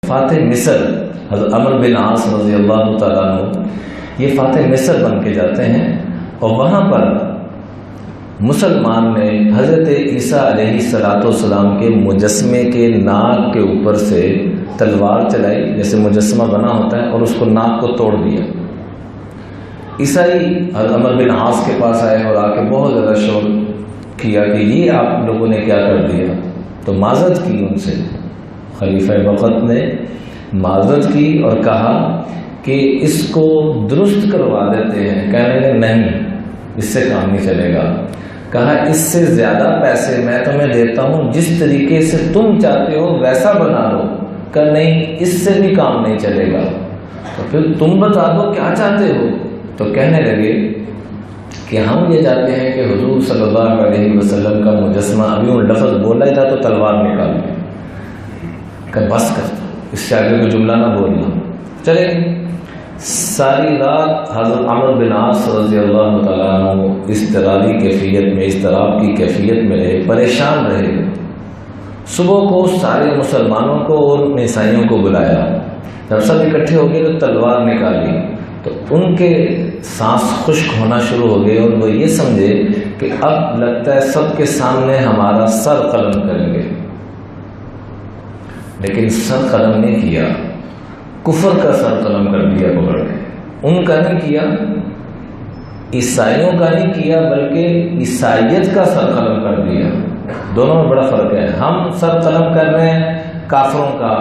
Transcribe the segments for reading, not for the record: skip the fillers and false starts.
فاتح مصر حضرت عمرو بن عاص رضی اللہ تعالیٰ عنہ یہ فاتح مصر بن کے جاتے ہیں، اور وہاں پر مسلمان نے حضرت عیسیٰ علیہ السلام کے مجسمے کے ناک کے اوپر سے تلوار چلائی، جیسے مجسمہ بنا ہوتا ہے، اور اس کو ناک کو توڑ دیا۔ عیسائی حضرت عمرو بن عاص کے پاس آئے اور آ کے بہت زیادہ شور کیا کہ یہ آپ لوگوں نے کیا کر دیا، تو معذرت کی ان سے۔ خلیفہ وقت نے معذرت کی اور کہا کہ اس کو درست کروا دیتے ہیں۔ کہنے لگے نہیں، اس سے کام نہیں چلے گا۔ کہا اس سے زیادہ پیسے میں تمہیں دیتا ہوں، جس طریقے سے تم چاہتے ہو ویسا بنا لو۔ کہ نہیں، اس سے بھی کام نہیں چلے گا، تو پھر تم بتا دو کیا چاہتے ہو۔ تو کہنے لگے کہ ہم یہ چاہتے ہیں کہ حضور صلی اللہ علیہ وسلم کا مجسمہ، ابھی وہ لفظ بولا ہی تھا تو تلوار نکال لی کہ بس کرتا، اس سے آگے کوئی جملہ نہ بولنا۔ چلے ساری رات حضرت عمرو بن عاص رضی اللہ تعالیٰ عنہ اضطراری کیفیت میں، اضطراب کی کیفیت میں رہے، پریشان رہے۔ صبح کو سارے مسلمانوں کو اور عیسائیوں کو بلایا، جب سب اکٹھے ہو گئے تو تلوار نکالی، تو ان کے سانس خشک ہونا شروع ہو گئے، اور وہ یہ سمجھے کہ اب لگتا ہے سب کے سامنے ہمارا سر قلم کریں گے، لیکن سر قلم نہیں کیا، کفر کا سر قلم کر دیا پکڑ کے۔ ان کا نہیں کیا، عیسائیوں کا نہیں کیا، بلکہ عیسائیت کا سر قلم کر دیا۔ دونوں میں بڑا فرق ہے۔ ہم سر قلم کر رہے ہیں کافروں کا،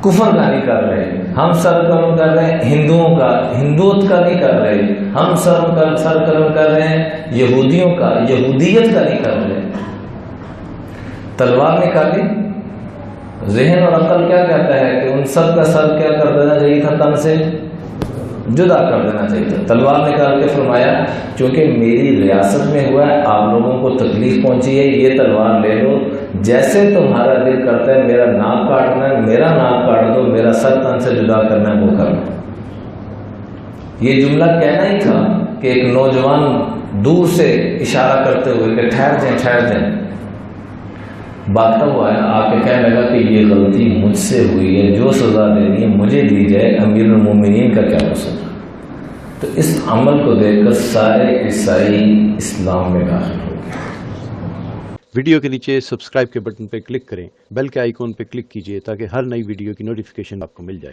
کفر کا نہیں کر رہے۔ ہم سر قلم کر رہے ہیں ہندوؤں کا، ہندوت کا نہیں کر رہے۔ ہم سر قلم کر رہے ہیں یہودیوں کا، یہودیت کا نہیں کر رہے۔ تلوار نکالی، ذہن اور عقل کیا کہتا ہے کہ ان سب کا سر کیا کر دینا چاہیے تھا، تن سے جدا کر دینا چاہیے تھا۔ تلوار نکال کے فرمایا چونکہ میری ریاست میں ہوا ہے، آپ لوگوں کو تکلیف پہنچی ہے، یہ تلوار لے لو، جیسے تمہارا دل کرتا ہے میرا ناک کاٹنا ہے میرا ناک کاٹ دو، میرا سر تن سے جدا کرنا ہے وہ کر دو۔ یہ جملہ کہنا ہی تھا کہ ایک نوجوان دور سے اشارہ کرتے ہوئے کہ ٹھہر جائیں بات ہوا ہے، آ کے کہنے لگا کہ یہ غلطی مجھ سے ہوئی ہے، جو سزا دینی ہے مجھے دی جائے، امیر المومنین کا کیا قصور۔ تو اس عمل کو دیکھ کر سارے عیسائی اسلام میں داخل ہو گئے۔ ویڈیو کے نیچے سبسکرائب کے بٹن پہ کلک کریں، بیل کے آئیکن پہ کلک کیجئے تاکہ ہر نئی ویڈیو کی نوٹیفیکیشن آپ کو مل جائے۔